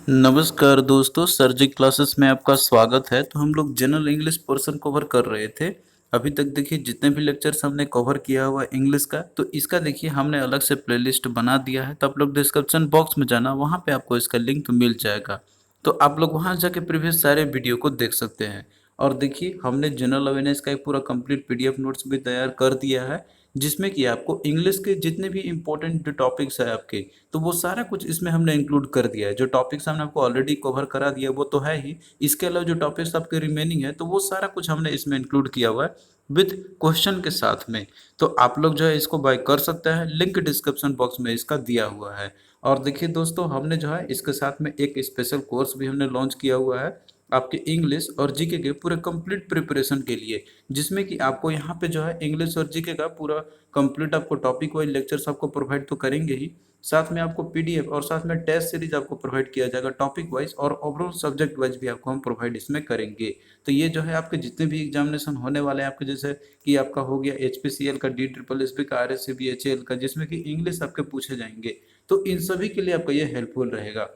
नमस्कार दोस्तों, सरजी क्लासेस में आपका स्वागत है। तो हम लोग जनरल इंग्लिश पोर्शन कवर कर रहे थे। अभी तक देखिए जितने भी लेक्चर्स हमने कवर किया हुआ इंग्लिश का, तो इसका देखिए हमने अलग से प्लेलिस्ट बना दिया है। तो आप लोग डिस्क्रिप्शन बॉक्स में जाना, वहाँ पे आपको इसका लिंक मिल जाएगा। तो आप लोग वहाँ जाके प्रीवियस सारे वीडियो को देख सकते हैं। और देखिए हमने जनरल अवेयरनेस का एक पूरा कंप्लीट पीडीएफ नोट्स भी तैयार कर दिया है, जिसमें कि आपको इंग्लिश के जितने भी इंपॉर्टेंट जो टॉपिक्स है आपके, तो वो सारा कुछ इसमें हमने इंक्लूड कर दिया है। जो टॉपिक्स हमने आपको ऑलरेडी कवर करा दिया वो तो है ही, इसके अलावा जो टॉपिक्स आपके रिमेनिंग है तो वो सारा कुछ हमने इसमें इंक्लूड किया हुआ है विद क्वेश्चन के साथ में। तो आप लोग जो है इसको बाय कर सकते हैं, लिंक डिस्क्रिप्शन बॉक्स में इसका दिया हुआ है। और देखिए दोस्तों, हमने जो है इसके साथ में एक स्पेशल कोर्स भी हमने लॉन्च किया हुआ है आपके इंग्लिश और जीके के पूरे कंप्लीट प्रिपरेशन के लिए, जिसमें कि आपको यहाँ पे जो है इंग्लिश और जीके का पूरा कंप्लीट आपको टॉपिक वाइज लेक्चर्स आपको प्रोवाइड तो करेंगे ही, साथ में आपको पीडीएफ और साथ में टेस्ट सीरीज आपको प्रोवाइड किया जाएगा टॉपिक वाइज, और ओवरऑल सब्जेक्ट वाइज भी आपको हम प्रोवाइड इसमें करेंगे। तो ये जो है आपके जितने भी एग्जामिनेशन होने वाले हैं आपके, जैसे कि आपका हो गया एचपीसीएल का, डी ट्रिपल एस बी का, आरएससीबी एचएएल का, जिसमें कि इंग्लिश आपके पूछे जाएंगे, तो इन सभी के लिए आपका ये हेल्पफुल रहेगा।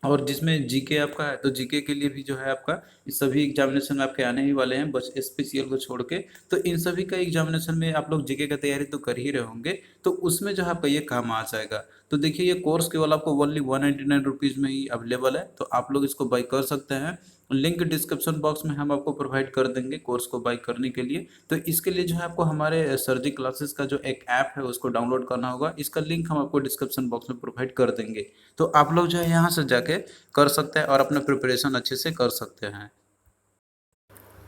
और जिसमें जीके आपका है, तो जीके के लिए भी जो है आपका इस सभी एग्जामिनेशन में आपके आने ही वाले हैं, बस एसपीसीएल को छोड़ के। तो इन सभी का एग्जामिनेशन में आप लोग जीके का तैयारी तो कर ही रहे होंगे, तो उसमें जो है आपका ये काम आ जाएगा। तो देखिए ये कोर्स केवल आपको ओनली 199 रुपीज़ में ही अवेलेबल है, तो आप लोग इसको बाई कर सकते हैं। लिंक डिस्क्रिप्शन बॉक्स में हम आपको प्रोवाइड कर देंगे कोर्स को बाई करने के लिए। तो इसके लिए जो है आपको हमारे सरजी क्लासेस का जो एक ऐप है उसको डाउनलोड करना होगा, इसका लिंक हम आपको डिस्क्रिप्शन बॉक्स में प्रोवाइड कर देंगे। तो आप लोग जो है यहाँ से जाके कर सकते हैं और अपना प्रिपरेशन अच्छे से कर सकते हैं।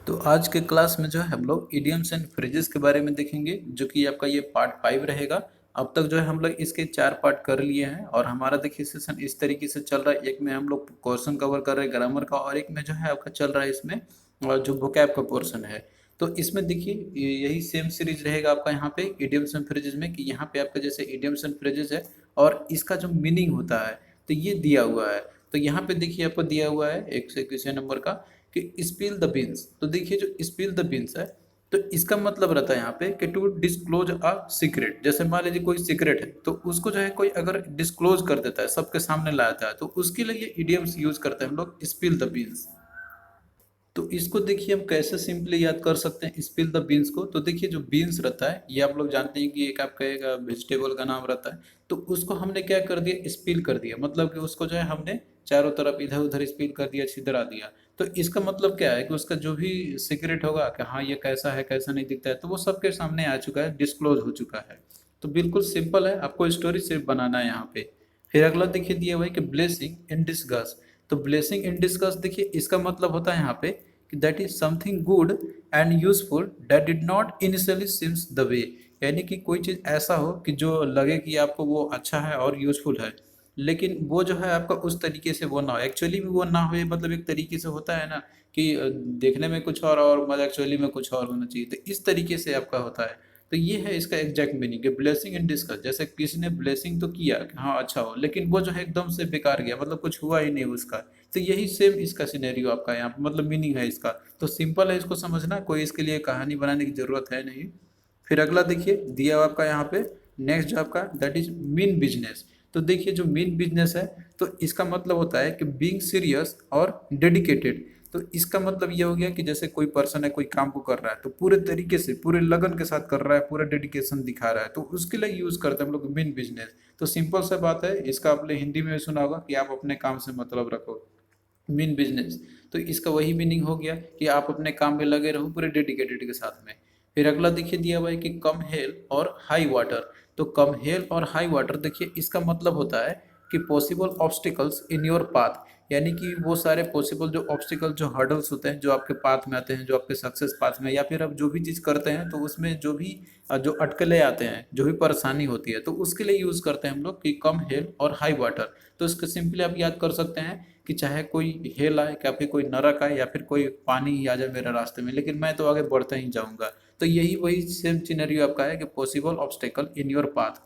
तो आज के क्लास में जो है हम लोग इडियम्स एंड फ्रेजेस के बारे में देखेंगे, जो कि आपका ये पार्ट 5 रहेगा। अब तक जो है हम लोग इसके 4 पार्ट कर लिए हैं, और हमारा देखिए सेशन इस तरीके से चल रहा है। एक में हम लोग क्वेश्चन कवर कर रहे हैं ग्रामर का, और एक में जो है आपका चल रहा है इसमें जो वोकैब का पोर्शन है। तो इसमें देखिए यही सेम सीरीज रहेगा आपका यहाँ पे इडियम्स एंड फ्रेजेस में, कि यहाँ पे आपका जैसे इडियम्स एंड फ्रेजेस है और इसका जो मीनिंग होता है तो ये दिया हुआ है। तो यहाँ पे देखिए आपको दिया हुआ है एक से क्वेश्चन नंबर का कि स्पिल द बीन्स। तो देखिए जो स्पिल द बीन्स है, तो इसका मतलब रहता है यहाँ पे कि टू डिस्क्लोज अ सीक्रेट। जैसे मान लीजिए कोई सीक्रेट है, तो उसको जो है कोई अगर डिस्क्लोज कर देता है, सबके सामने लाता है, तो उसके लिए ये इडियम्स यूज करते हैं हम लोग, स्पिल द बीन्स। तो इसको देखिए हम कैसे सिंपली याद कर सकते हैं स्पिल द बीन्स को। तो देखिए जो बीन्स रहता है ये आप लोग जानते हैं कि एक आपका एक वेजिटेबल का नाम रहता है। तो उसको हमने क्या कर दिया, स्पिल कर दिया, मतलब कि उसको जो है हमने चारों तरफ इधर उधर स्पिल कर दिया, छितरा दिया। तो इसका मतलब क्या है कि उसका जो भी सीक्रेट होगा कि हाँ ये कैसा है कैसा नहीं दिखता है, तो वो सबके सामने आ चुका है, डिस्क्लोज हो चुका है। तो बिल्कुल सिंपल है, आपको स्टोरी सिर्फ बनाना है यहाँ पे। फिर अगला देखिए दिया हुआ है कि ब्लेसिंग इन डिस्गस। तो ब्लेसिंग इन डिस्गस देखिए इसका मतलब होता है यहाँ पे कि that is something good and useful that did not initially seems the way. यानी कि कोई चीज़ ऐसा हो कि जो लगे कि आपको वो अच्छा है और यूजफुल है, लेकिन वो जो है आपका उस तरीके से वो ना हो, एक्चुअली में वो ना हो। मतलब एक तरीके से होता है ना कि देखने में कुछ और मतलब एक्चुअली में कुछ और होना चाहिए, तो इस तरीके से आपका होता है। तो ये है इसका एग्जैक्ट मीनिंग है ब्लेसिंग इन डिस्कस। जैसे किसी ने ब्लेसिंग तो किया कि हाँ अच्छा हो, लेकिन वो जो है एकदम से बेकार गया, मतलब कुछ हुआ ही नहीं उसका। तो यही सेम इसका सिनेरियो आपका यहाँ पे मतलब मीनिंग है इसका। तो सिंपल है इसको समझना, कोई इसके लिए कहानी बनाने की जरूरत है नहीं। फिर अगला देखिए दिया हुआ आपका यहाँ पे नेक्स्ट जो आपका दैट इज मीन बिजनेस। तो देखिए जो मीन बिजनेस है, तो इसका मतलब होता है कि बीइंग सीरियस और डेडिकेटेड। तो इसका मतलब ये हो गया कि जैसे कोई पर्सन है, कोई काम को कर रहा है तो पूरे तरीके से पूरे लगन के साथ कर रहा है, पूरा डेडिकेशन दिखा रहा है, तो उसके लिए यूज करते हैं हम लोग मीन बिजनेस। तो सिंपल सा बात है, इसका आपने हिंदी में सुना होगा कि आप अपने काम से मतलब रखो, मीन बिजनेस। तो इसका वही मीनिंग हो गया कि आप अपने काम में लगे रहो पूरे डेडिकेटेड के साथ में। फिर अगला देखिए दिया हुआ है कि कम हेल और हाई वाटर। तो कम हेल और हाई वाटर देखिए इसका मतलब होता है कि possible obstacles in your path. यानी कि वो सारे पॉसिबल जो ऑब्स्टिकल जो हर्डल्स होते हैं जो आपके पाथ में आते हैं, जो आपके सक्सेस पाथ में, या फिर आप जो भी चीज़ करते हैं तो उसमें जो भी जो अटकलें आते हैं, जो भी परेशानी होती है, तो उसके लिए यूज़ करते हैं हम लोग कि कम हेल और हाई वाटर। तो इसको सिंपली आप याद कर सकते हैं कि चाहे कोई हेल आए, या फिर कोई नरक आए, या फिर कोई पानी ही आ जाए मेरे रास्ते में, लेकिन मैं तो आगे बढ़ता ही जाऊंगा। तो यही वही सेम सिनेरियो आपका है कि possible obstacle in your path.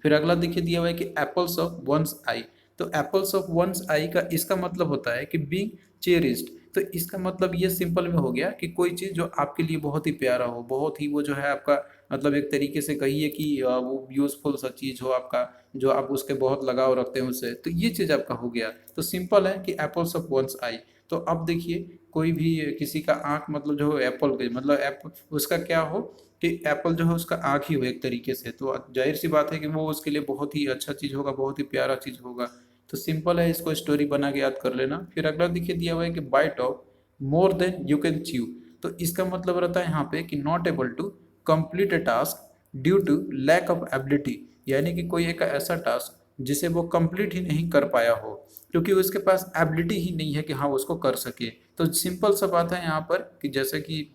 फिर अगला देखिए दिया हुआ है कि एप्पल्स ऑफ वंस आई। तो एप्पल्स ऑफ वंस आई का इसका मतलब होता है कि बीइंग चेरिस्ड। तो इसका मतलब ये सिंपल में हो गया कि कोई चीज़ जो आपके लिए बहुत ही प्यारा हो, बहुत ही वो जो है आपका मतलब एक तरीके से कहिए कि वो यूज़फुल सा चीज़ हो आपका, जो आप उसके बहुत लगाव रखते हैं उससे, तो ये चीज़ आपका हो गया। तो सिंपल है कि एप्पल्स ऑफ वंस आई। तो अब देखिए कोई भी किसी का आँख मतलब जो है एप्पल के मतलब एप्पल उसका क्या हो कि एप्पल जो है उसका आँख ही हो एक तरीके से, तो जाहिर सी बात है कि वो उसके लिए बहुत ही अच्छा चीज़ होगा, बहुत ही प्यारा चीज़ होगा। तो सिंपल है, इसको स्टोरी बना के याद कर लेना। फिर अगला देखिए दिया हुआ है कि bite off more than you can chew. तो इसका मतलब रहता है यहाँ पे कि not able to complete a task due to lack of ability, यानी कि कोई एक ऐसा टास्क जिसे वो कंप्लीट ही नहीं कर पाया हो क्योंकि उसके पास एबिलिटी ही नहीं है कि हाँ उसको कर सके। तो सिंपल सा बात है यहाँ पर कि जैसे कि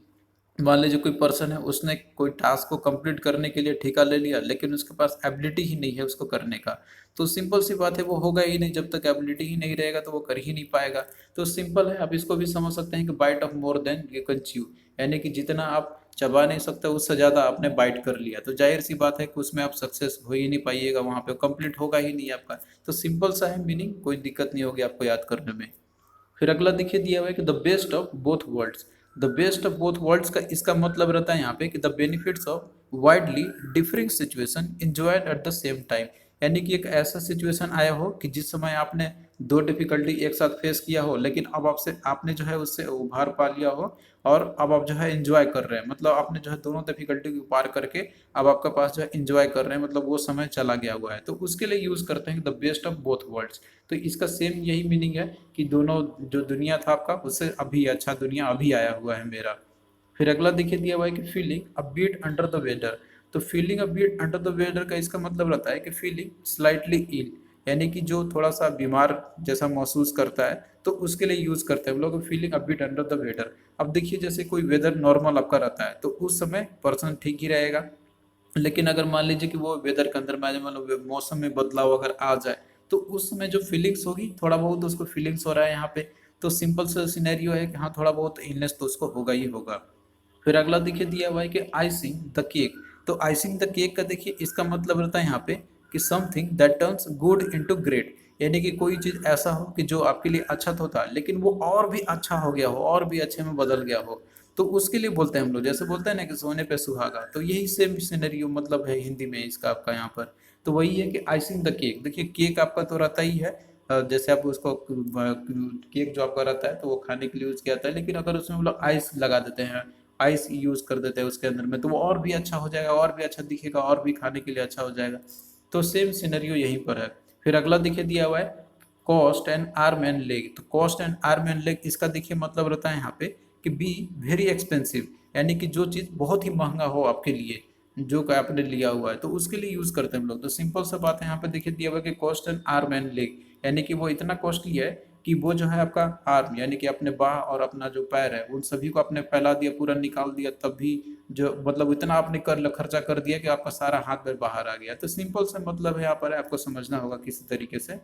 मान लीजिए कोई पर्सन है, उसने कोई टास्क को कंप्लीट करने के लिए ठेका ले लिया लेकिन उसके पास एबिलिटी ही नहीं है उसको करने का, तो सिंपल सी बात है वो होगा ही नहीं। जब तक एबिलिटी ही नहीं रहेगा तो वो कर ही नहीं पाएगा। तो सिंपल है, आप इसको भी समझ सकते हैं कि bite off more than you can chew, यानी कि जितना आप चबा नहीं सकते उससे ज़्यादा आपने बाइट कर लिया, तो जाहिर सी बात है कि उसमें आप सक्सेस हो ही नहीं पाइएगा, वहाँ पे कंप्लीट होगा ही नहीं आपका। तो सिंपल सा है मीनिंग, कोई दिक्कत नहीं होगी आपको याद करने में। फिर अगला देखिए दिया हुआ है कि the best of both worlds. The best of both worlds का इसका मतलब रहता है यहाँ पे कि the benefits of widely differing situation enjoyed at the same time, यानी कि एक ऐसा सिचुएशन आया हो कि जिस समय आपने दो डिफिकल्टी एक साथ फेस किया हो लेकिन अब आपसे आपने जो है उससे उभार पा लिया हो और अब आप जो है इंजॉय कर रहे हैं, मतलब आपने जो है दोनों डिफिकल्टी को पार करके अब आपका पास जो है इंजॉय कर रहे हैं, मतलब वो समय चला गया हुआ है, तो उसके लिए यूज़ करते हैं the best of both worlds. तो इसका सेम यही मीनिंग है कि दोनों जो दुनिया था आपका उससे अभी अच्छा दुनिया अभी आया हुआ है मेरा। फिर अगला देखिए दिया हुआ है कि feeling a bit under the weather. तो feeling a bit under the weather का इसका मतलब रहता है कि फीलिंग स्लाइटली इल, यानी कि जो थोड़ा सा बीमार जैसा महसूस करता है, तो उसके लिए यूज करते हैं हम लोग feeling a bit under the weather. अब देखिए जैसे कोई वेदर नॉर्मल आपका रहता है तो उस समय पर्सन ठीक ही रहेगा, लेकिन अगर मान लीजिए कि वो वेदर के अंदर में आ जाए, मतलब मौसम में बदलाव अगर आ जाए, तो उस समय जो फीलिंग्स होगी थोड़ा बहुत उसको फीलिंग्स हो रहा है यहाँ पे, तो सिंपल सा सिनेरियो है कि हाँ थोड़ा बहुत इलनेस तो उसको होगा ही होगा। फिर अगला देखिए दिया हुआ है कि आइसिंग द केक। तो आइसिंग द केक का देखिए इसका मतलब रहता है यहाँ पे कि something that turns good into great, यानी कि कोई चीज़ ऐसा हो कि जो आपके लिए अच्छा तो था लेकिन वो और भी अच्छा हो गया हो और भी अच्छे में बदल गया हो, तो उसके लिए बोलते हैं हम लोग, जैसे बोलते हैं ना कि सोने पे सुहागा, तो यही सेम सिनेरियो मतलब है हिंदी में इसका आपका यहाँ पर। तो वही है कि आइसिंग द केक, देखिए केक आपका तो रहता ही है, जैसे आप उसको केक जो आपका रहता है तो वो खाने के लिए यूज किया जाता है, लेकिन अगर उसमें हम लोग आइस लगा देते हैं, आइस यूज कर देते हैं उसके अंदर में, तो वो और भी अच्छा हो जाएगा, और भी अच्छा दिखेगा, और भी खाने के लिए अच्छा हो जाएगा। तो सेम सिनेरियो यहीं पर है। फिर अगला देखिए दिया हुआ है cost and arm and leg. तो cost and arm and leg इसका देखिए मतलब रहता है यहाँ पे कि बी वेरी एक्सपेंसिव, यानी कि जो चीज़ बहुत ही महंगा हो आपके लिए, जो कि आपने लिया हुआ है, तो उसके लिए यूज करते हैं हम लोग। तो सिंपल सा बात है यहाँ पे देखिए दिया हुआ है कि cost and arm and leg, यानी कि वो इतना कॉस्टली है कि वो जो है आपका आर्म यानी कि अपने बाह और अपना जो पैर है उन सभी को आपने फैला दिया, पूरा निकाल दिया, तब भी जो मतलब इतना आपने कर खर्चा कर दिया कि आपका सारा हाथ पैर बाहर आ गया। तो सिंपल सा मतलब है यहाँ पर आपको समझना होगा किसी तरीके से।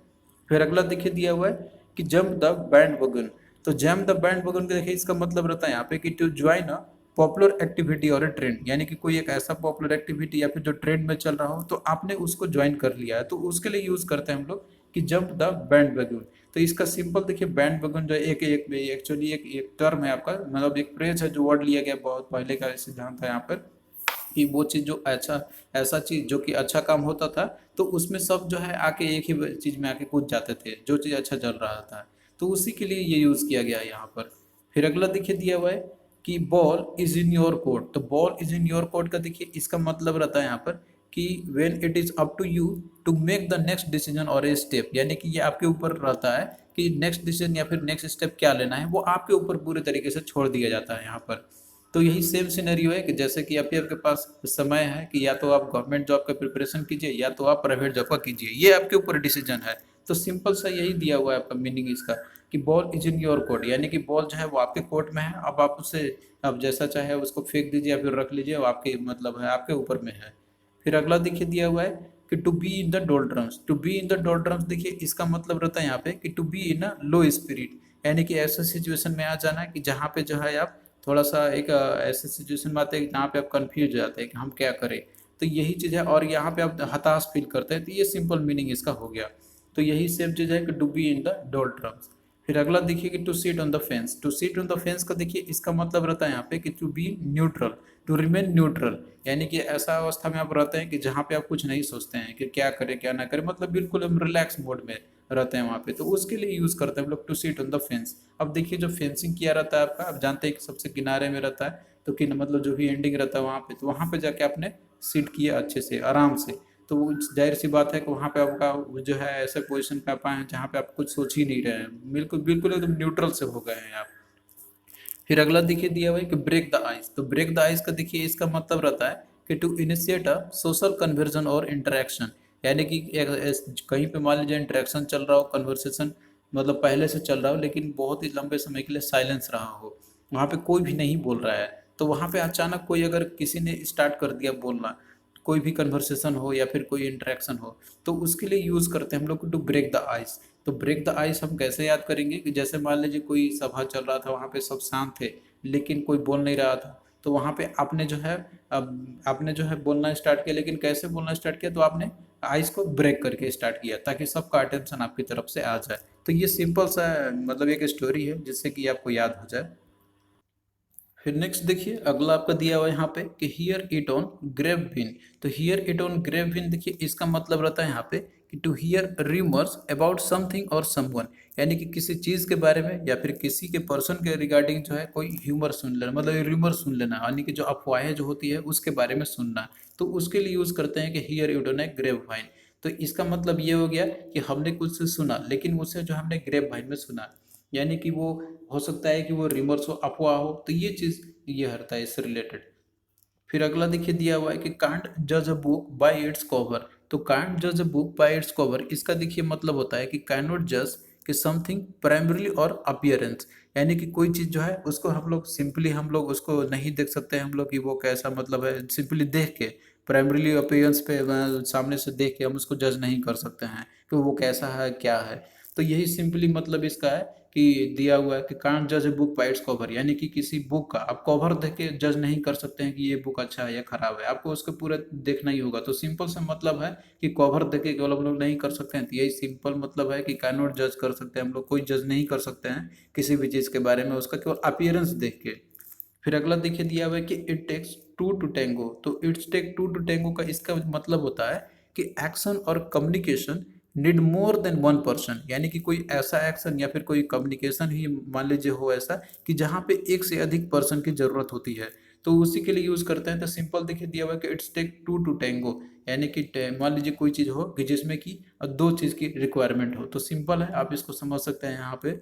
फिर अगला देखिए दिया हुआ है कि जम्प द बैंड वगन। तो जम्प द बैंड वगन का देखिए इसका मतलब रहता है यहाँ पे कि to join a popular activity और ए ट्रेंड, यानी कि कोई एक ऐसा पॉपुलर एक्टिविटी या फिर जो ट्रेंड में चल रहा हो तो आपने उसको ज्वाइन कर लिया है, तो उसके लिए यूज करते हैं हम लोग कि जंप द बैंड वैगन। तो इसका सिंपल देखिए बैंड वैगन जो एक एक एक्चुअली एक टर्म है आपका, मतलब एक फ्रेज है जो वर्ड लिया गया बहुत पहले का सिद्धांत है यहाँ पर कि वो चीज़ जो अच्छा ऐसा चीज़ जो कि अच्छा काम होता था तो उसमें सब जो है आके एक ही चीज़ में आके कूद जाते थे जो चीज़ अच्छा चल रहा था, तो उसी के लिए ये यूज़ किया गया है यहाँ पर। फिर अगला देखिए दिया हुआ है कि ball is in your court. तो ball is in your court का देखिए इसका मतलब रहता है यहाँ पर कि when it is up to you to make the next decision और ए स्टेप, यानी कि ये आपके ऊपर रहता है कि नेक्स्ट डिसीजन या फिर नेक्स्ट स्टेप क्या लेना है, वो आपके ऊपर पूरे तरीके से छोड़ दिया जाता है यहाँ पर। तो यही सेम सिनेरियो है कि जैसे कि अभी आपके पास समय है कि या तो आप गवर्नमेंट जॉब का प्रिपरेशन कीजिए या तो आप प्राइवेट जॉब का कीजिए, ये आपके ऊपर डिसीजन है। तो सिंपल सा यही दिया हुआ है आपका मीनिंग इसका कि ball is in your court, यानी कि बॉल जो है वो आपके कोर्ट में है, अब आप उसे अब जैसा चाहे उसको फेंक दीजिए या फिर रख लीजिए, वो आपके मतलब है आपके ऊपर में है। फिर अगला देखिए दिया हुआ है कि to be in the doldrums. To be in the doldrums देखिए इसका मतलब रहता है यहाँ पे कि to be in a low spirit, यानी कि ऐसे सिचुएशन में आ जाना है कि जहाँ पे जो है आप थोड़ा सा एक ऐसे सिचुएशन में आते हैं जहाँ पे आप कंफ्यूज हो जाते हैं कि हम क्या करें, तो यही चीज़ है, और यहाँ पे आप हताश फील करते हैं, तो ये सिंपल मीनिंग इसका हो गया। तो यही सेम चीज़ है कि to be in the doldrums. फिर अगला देखिए कि to sit on the fence. To sit on the fence का देखिए इसका मतलब रहता है यहाँ पे कि to be neutral, to remain neutral, यानी कि ऐसा अवस्था में आप रहते हैं कि जहाँ पे आप कुछ नहीं सोचते हैं कि क्या करें क्या ना करें, मतलब बिल्कुल हम रिलैक्स मोड में रहते हैं वहाँ पे, तो उसके लिए यूज करते हैं हम लोग to sit on the fence. अब देखिए जो फेंसिंग किया रहता है आपका, आप जानते हैं कि सबसे किनारे में रहता है, तो कि मतलब जो भी एंडिंग रहता है वहाँ पे, तो वहाँ पे जाके आपने सीट किया अच्छे से आराम से, तो वो जाहिर सी बात है कि वहाँ पे आपका जो है ऐसे पोजीशन पे आप आए हैं जहाँ पे आप कुछ सोच ही नहीं रहे हैं, बिल्कुल बिल्कुल एकदम न्यूट्रल से हो गए हैं आप। फिर अगला देखिए दिया हुआ है कि ब्रेक द आइस। तो ब्रेक द आइस का देखिए इसका मतलब रहता है कि to initiate a social conversation और इंटरेक्शन, यानी कि कहीं पे मान लीजिए इंटरेक्शन चल रहा हो, कन्वर्सेशन मतलब पहले से चल रहा हो लेकिन बहुत ही लंबे समय के लिए साइलेंस रहा हो, वहाँ पे कोई भी नहीं बोल रहा है, तो वहाँ पे अचानक कोई अगर किसी ने स्टार्ट कर दिया बोलना, कोई भी कन्वर्सेशन हो या फिर कोई इंटरेक्शन हो, तो उसके लिए यूज़ करते हैं हम लोग टू ब्रेक द आइस। तो ब्रेक द आइस हम कैसे याद करेंगे कि जैसे मान लीजिए कोई सभा चल रहा था, वहाँ पे सब शांत थे लेकिन कोई बोल नहीं रहा था, तो वहाँ पे आपने जो है आपने जो है बोलना स्टार्ट किया, लेकिन कैसे बोलना स्टार्ट किया, तो आपने आइस को ब्रेक करके स्टार्ट किया ताकि सबका अटेंशन आपकी तरफ से आ जाए। तो ये सिंपल सा मतलब एक स्टोरी है जिससे कि आपको याद हो जाए। फिर नेक्स्ट देखिए अगला आपका दिया हुआ है यहाँ पे कि hear it on grapevine. तो hear it on grapevine देखिए इसका मतलब रहता है यहाँ पे कि to hear rumours about something और समवन, यानी कि किसी चीज़ के बारे में या फिर किसी के पर्सन के रिगार्डिंग जो है कोई ह्यूमर सुन लेना, मतलब रूमर सुन लेना, यानी कि जो अफवाहें जो होती है उसके बारे में सुनना, तो उसके लिए यूज़ करते हैं कि hear it on a grapevine. तो इसका मतलब ये हो गया कि हमने कुछ सुना लेकिन उसे जो हमने ग्रेव वाइन में सुना, यानी कि वो हो सकता है कि वो रिमर्स हो, अफवाह हो, तो ये चीज़ ये हरता है इससे रिलेटेड। फिर अगला देखिए दिया हुआ है कि कांट जज a book by its cover. तो कांट जज a book by its cover इसका देखिए मतलब होता है कि कैन नॉट जज कि समथिंग प्राइमरली और अपीयरेंस, यानी कि कोई चीज़ जो है उसको हम लोग सिंपली हम लोग उसको नहीं देख सकते हैं हम लोग कि वो कैसा मतलब है, सिंपली देख के प्राइमरली अपीयरेंस पे सामने से देख के हम उसको जज नहीं कर सकते हैं कि वो कैसा है क्या है। तो यही सिंपली मतलब इसका है कि दिया हुआ है कि कांट जज a book by its cover, यानी कि किसी बुक का आप कवर देख के जज नहीं कर सकते हैं कि ये बुक अच्छा है या खराब है, आपको उसको पूरा देखना ही होगा। तो सिंपल सा मतलब है कि कवर देख के केवल हम लोग नहीं कर सकते हैं, तो यही सिंपल मतलब है कि कैन नॉट जज कर सकते हैं हम लोग, कोई जज नहीं कर सकते हैं किसी भी चीज़ के बारे में उसका केवल अपीयरेंस देख के। फिर अगला देखिए दिया हुआ है कि it takes two to tango. तो it's take two to tango का इसका मतलब होता है कि एक्शन और communication need more than one person, यानी कि कोई ऐसा एक्शन या फिर कोई कम्युनिकेशन ही मान लीजिए हो ऐसा कि जहाँ पे एक से अधिक पर्सन की जरूरत होती है, तो उसी के लिए यूज करते हैं। तो सिंपल देखिए दिया हुआ है कि it's take two to tango, यानी कि मान लीजिए कोई चीज़ हो कि जिसमें कि दो चीज़ की रिक्वायरमेंट हो, तो सिंपल है आप इसको समझ सकते हैं यहाँ पे।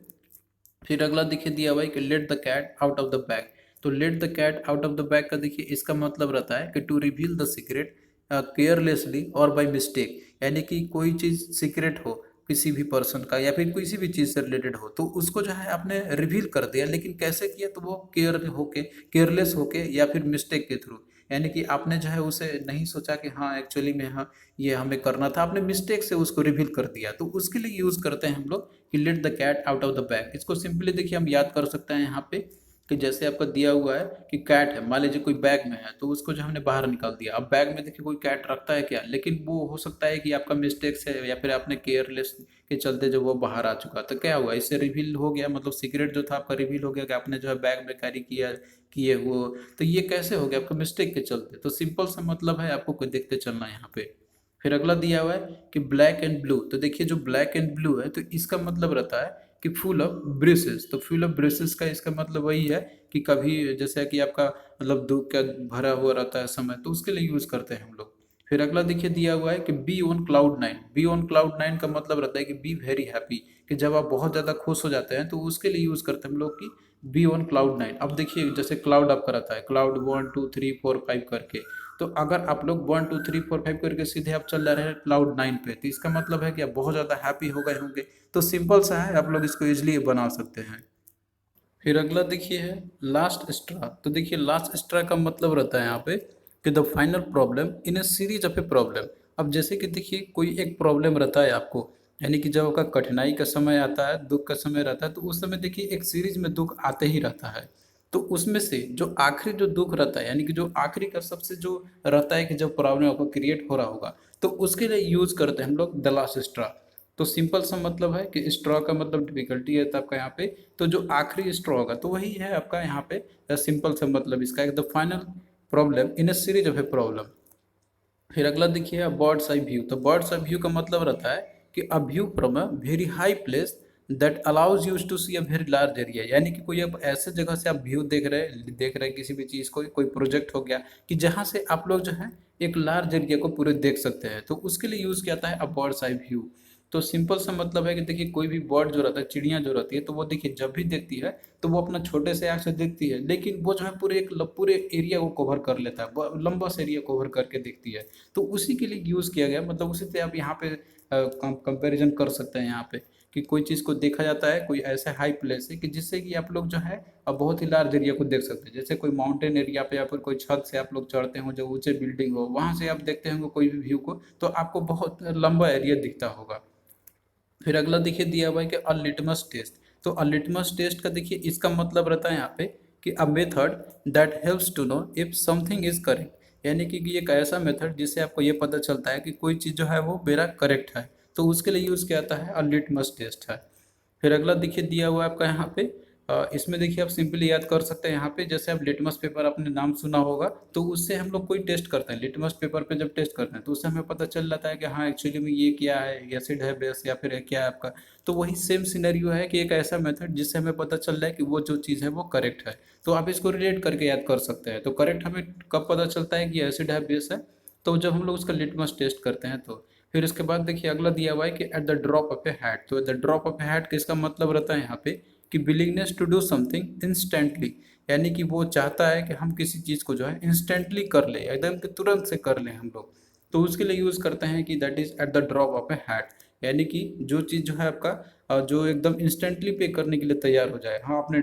फिर अगला देखिए दिया हुआ है कि let the cat out of the bag. तो let the cat out of the bag का देखिए इसका मतलब रहता है कि to reveal the secret carelessly और बाय मिस्टेक, यानी कि कोई चीज़ सीक्रेट हो किसी भी पर्सन का या फिर किसी भी चीज़ से रिलेटेड हो, तो उसको जो है आपने रिवील कर दिया, लेकिन कैसे किया, तो वो केयरलेस होके या फिर मिस्टेक के थ्रू, यानी कि आपने जो है उसे नहीं सोचा कि हाँ एक्चुअली में हाँ ये हमें करना था, आपने मिस्टेक से उसको रिवील कर दिया, तो उसके लिए यूज़ करते हैं हम लोग कि let the cat out of the bag. इसको सिंपली देखिए हम याद कर सकते हैं यहाँ पे कि जैसे आपका दिया हुआ है कि कैट है, मान लीजिए कोई बैग में है तो उसको जो हमने बाहर निकाल दिया, अब बैग में देखिए कोई कैट रखता है क्या, लेकिन वो हो सकता है कि आपका मिस्टेक से या फिर आपने केयरलेस के चलते जब वो बाहर आ चुका, तो क्या हुआ, इससे रिवील हो गया, मतलब सीक्रेट जो था आपका रिवील हो गया कि आपने जो है बैग में कैरी किया किए वो, तो ये कैसे हो गया, आपका मिस्टेक के चलते। तो सिंपल सा मतलब है आपको कोई देखते चलना है यहाँ पे। फिर अगला दिया हुआ है कि ब्लैक एंड ब्लू। तो देखिए जो ब्लैक एंड ब्लू है तो इसका मतलब रहता है कि फुल ऑफ ब्रेसेस। तो फुल ऑफ ब्रेसेस का इसका मतलब वही है कि कभी जैसे कि आपका मतलब दुख का भरा हुआ रहता है समय, तो उसके लिए यूज करते हैं हम लोग। फिर अगला देखिए दिया हुआ है कि be on cloud nine. Be on cloud nine का मतलब रहता है कि बी वेरी हैप्पी, कि जब आप बहुत ज़्यादा खुश हो जाते हैं तो उसके लिए यूज़ करते हैं हम लोग कि बी ऑन क्लाउड नाइन। अब देखिए जैसे क्लाउड आपका रहता है क्लाउड 1 2 3 4 5 करके, तो अगर आप लोग 1 2 3 4 5 करके सीधे आप चल रहे हैं क्लाउड नाइन पे, तो इसका मतलब है कि आप बहुत ज़्यादा हैप्पी हो गए होंगे। तो सिंपल सा है, आप लोग इसको इजिली बना सकते हैं। फिर अगला देखिए है लास्ट स्ट्रा। तो देखिए लास्ट स्ट्रा का मतलब रहता है यहाँ पे कि the final problem in A series of a problem. अब जैसे कि देखिए कोई एक प्रॉब्लम रहता है आपको, यानी कि जब आपका कठिनाई का समय आता है, दुख का समय रहता है, तो उस समय देखिए एक सीरीज में दुख आते ही रहता है, तो उसमें से जो आखिरी जो दुख रहता है, यानी कि जो आखिरी का सबसे जो रहता है कि जब प्रॉब्लम आपको क्रिएट हो रहा होगा, तो उसके लिए यूज करते हैं हम लोग द लास्ट स्ट्रा। तो सिंपल सा मतलब है कि स्ट्रॉ का मतलब डिफिकल्टी है तो आपका यहाँ पे, तो जो आखिरी स्ट्रॉ होगा तो वही है आपका यहाँ पे सिंपल सा मतलब इसका the final problem in a series of a problem. फिर अगला देखिए बर्ड्स आई व्यू। तो बर्ड्स आई व्यू का मतलब रहता है कि a view from a very high place that allows you to see a very large area, यानी कि कोई अब ऐसे जगह से आप व्यू देख रहे हैं किसी भी चीज़ को, कोई प्रोजेक्ट हो गया कि जहाँ से आप लोग जो है एक लार्ज एरिया को पूरे देख सकते हैं, तो उसके लिए यूज़ किया जाता है अ बर्ड्स आई व्यू। तो सिंपल सा मतलब है कि देखिए कोई भी बर्ड जो रहता है, चिड़िया जो रहती है, तो वो देखिए जब भी देखती है तो वो अपना छोटे से आँख से देखती है, लेकिन वो जो है पूरे एरिया को कवर कर लेता है, लंबा से एरिया कवर करके देखती है। तो उसी के लिए यूज़ किया गया, मतलब उसी से आप यहाँ पे कंपैरिजन कर सकते हैं यहाँ पे कि कोई चीज़ को देखा जाता है कोई ऐसे हाई प्लेस है कि जिससे कि आप लोग जो है बहुत ही लार्ज एरिया को देख सकते हैं। जैसे कोई माउंटेन एरिया पे या फिर कोई छत से आप लोग चढ़ते हो, जो ऊंचे बिल्डिंग हो, वहाँ से आप देखते होंगे कोई भी व्यू को, तो आपको बहुत लंबा एरिया दिखता होगा। फिर अगला देखिए दिया हुआ है कि अ लिटमस टेस्ट। तो अ लिटमस टेस्ट का देखिए इसका मतलब रहता है यहाँ पे कि a method that helps to know if something is correct, यानी कि ये एक ऐसा मेथड जिससे आपको ये पता चलता है कि कोई चीज़ जो है वो मेरा करेक्ट है, तो उसके लिए यूज़ किया जाता है अ लिटमस टेस्ट है। फिर अगला देखिए दिया हुआ है आपका यहाँ पे इसमें देखिए आप सिंपली याद कर सकते हैं यहाँ पे, जैसे आप लिटमस पेपर आपने नाम सुना होगा, तो उससे हम लोग कोई टेस्ट करते हैं, लिटमस पेपर पे जब टेस्ट करते हैं तो उससे हमें पता चल जाता है कि हाँ एक्चुअली में ये क्या है, एसिड है, बेस, या फिर क्या है आपका। तो वही सेम सिनेरियो है कि एक ऐसा मेथड जिससे हमें पता चल रहा है कि वो जो चीज़ है वो करेक्ट है, तो आप इसको रिलेट करके याद कर सकते हैं। तो करेक्ट हमें कब पता चलता है कि एसिड है, बेस है, तो जब हम लोग उसका लिटमस टेस्ट करते हैं तो। फिर इसके बाद देखिए अगला दिया हुआ है कि at the drop of a hat. तो at the drop of a hat का इसका मतलब रहता है यहाँ पे कि willingness to do something instantly, यानी कि वो चाहता है कि हम किसी चीज़ को जो है इंस्टेंटली कर ले, एकदम कि तुरंत से कर लें हम लोग, तो उसके लिए यूज़ करते हैं कि that is eight the drop of a hat, यानी कि जो चीज़ जो है आपका जो एकदम इंस्टेंटली पे करने के लिए तैयार हो जाए। हाँ, आपने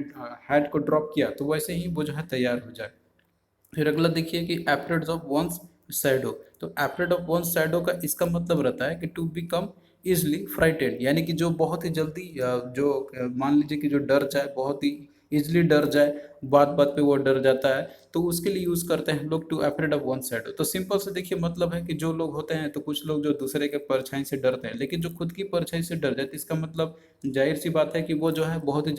हैट को ड्रॉप किया तो वैसे ही वो जो है तैयार हो जाए। फिर अगला देखिए कि एफ्रेड ऑफ वंस शैडो। तो एफ्रेड ऑफ वंस शैडो का इसका मतलब रहता है कि टू बिकम इजली फ्राइटेड, यानी कि जो बहुत ही जल्दी मान लीजिए कि जो डर जाए, बहुत ही इजली डर जाए, बात बात पे वो डर जाता है, तो उसके लिए यूज़ करते हैं हम लोग to afraid of one shadow. तो सिंपल से देखिए मतलब है कि जो लोग होते हैं, तो कुछ लोग जो दूसरे के परछाई से डरते हैं, लेकिन जो खुद की परछाई से डर जाते, इसका मतलब जाहिर सी बात है कि वो जो है बहुत ही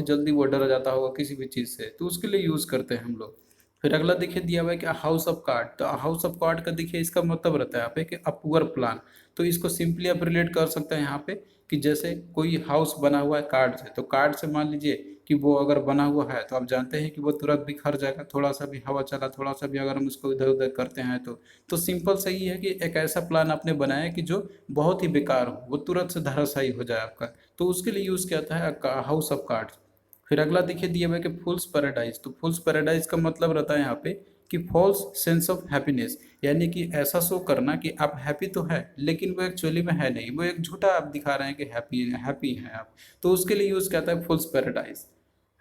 जल्दी वो डर जाता होगा किसी भी चीज़ से, तो उसके लिए यूज़ करते हैं हम लोग। फिर अगला देखिए दिया हुआ है कि हाउस ऑफ कार्ड। तो हाउस ऑफ कार्ड का देखिए इसका मतलब रहता है यहाँ पे कि अ पुअर प्लान। तो इसको सिंपली आप रिलेट कर सकते हैं यहाँ पे कि जैसे कोई हाउस बना हुआ है कार्ड से, तो कार्ड से मान लीजिए कि वो अगर बना हुआ है तो आप जानते हैं कि वो तुरंत बिखर जाएगा, थोड़ा सा भी हवा चला, थोड़ा सा भी अगर हम उसको इधर उधर करते हैं तो सिंपल सही है कि एक ऐसा प्लान आपने बनाया कि जो बहुत ही बेकार हो, वो तुरंत से धराशायी हो जाए आपका, तो उसके लिए यूज़ किया जाता है हाउस ऑफ कार्ड्स। फिर अगला देखिए दिया हुआ है कि फूल्स पैराडाइज। तो फूल्स पैराडाइज का मतलब रहता है यहाँ पे कि फॉल्स सेंस ऑफ हैप्पीनेस, यानी कि ऐसा शो करना कि आप हैप्पी तो है लेकिन वो एक्चुअली में है नहीं, वो एक झूठा आप दिखा रहे हैं कि हैप्पी हैप्पी हैं आप, तो उसके लिए यूज़ करता है फूल्स पैराडाइज।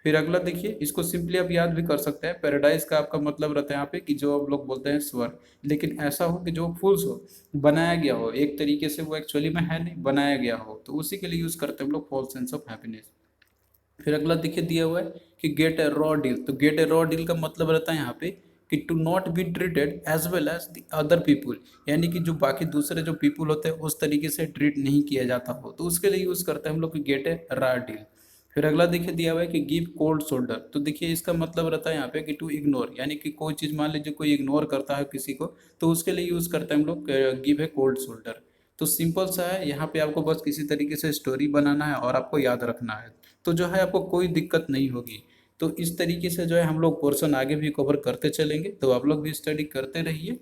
फिर अगला देखिए इसको सिंपली आप याद भी कर सकते हैं, पैराडाइज का आपका मतलब रहता है यहाँ पे कि जो आप लोग बोलते हैं स्वर्ग, लेकिन ऐसा हो कि जो फूल्स हो, बनाया गया हो एक तरीके से, वो एक्चुअली में है नहीं, बनाया गया हो, तो उसी के लिए यूज़ करते हैं हम लोग फॉल्स सेंस ऑफ हैप्पीनेस। फिर अगला देखिए दिया हुआ है कि गेट ए रॉ डील। तो गेट ए रॉ डील का मतलब रहता है यहाँ पे कि to not be treated as well as the other people, यानी कि जो बाकी दूसरे जो पीपुल होते हैं उस तरीके से ट्रीट नहीं किया जाता हो, तो उसके लिए यूज़ करते हैं हम लोग कि गेट ए रॉ डील। फिर अगला देखिए दिया हुआ है कि गिव कोल्ड शोल्डर। तो देखिए इसका मतलब रहता है यहाँ पे कि टू इग्नोर, यानी कि कोई चीज़ मान लीजिए कोई इग्नोर करता है किसी को, तो उसके लिए यूज़ करते हैं हम लोग गिव ए कोल्ड शोल्डर। तो सिंपल सा है, यहाँ पे आपको बस किसी तरीके से स्टोरी बनाना है और आपको याद रखना है, तो जो है आपको कोई दिक्कत नहीं होगी। तो इस तरीके से जो है हम लोग पोर्शन आगे भी कवर करते चलेंगे, तो आप लोग भी स्टडी करते रहिए।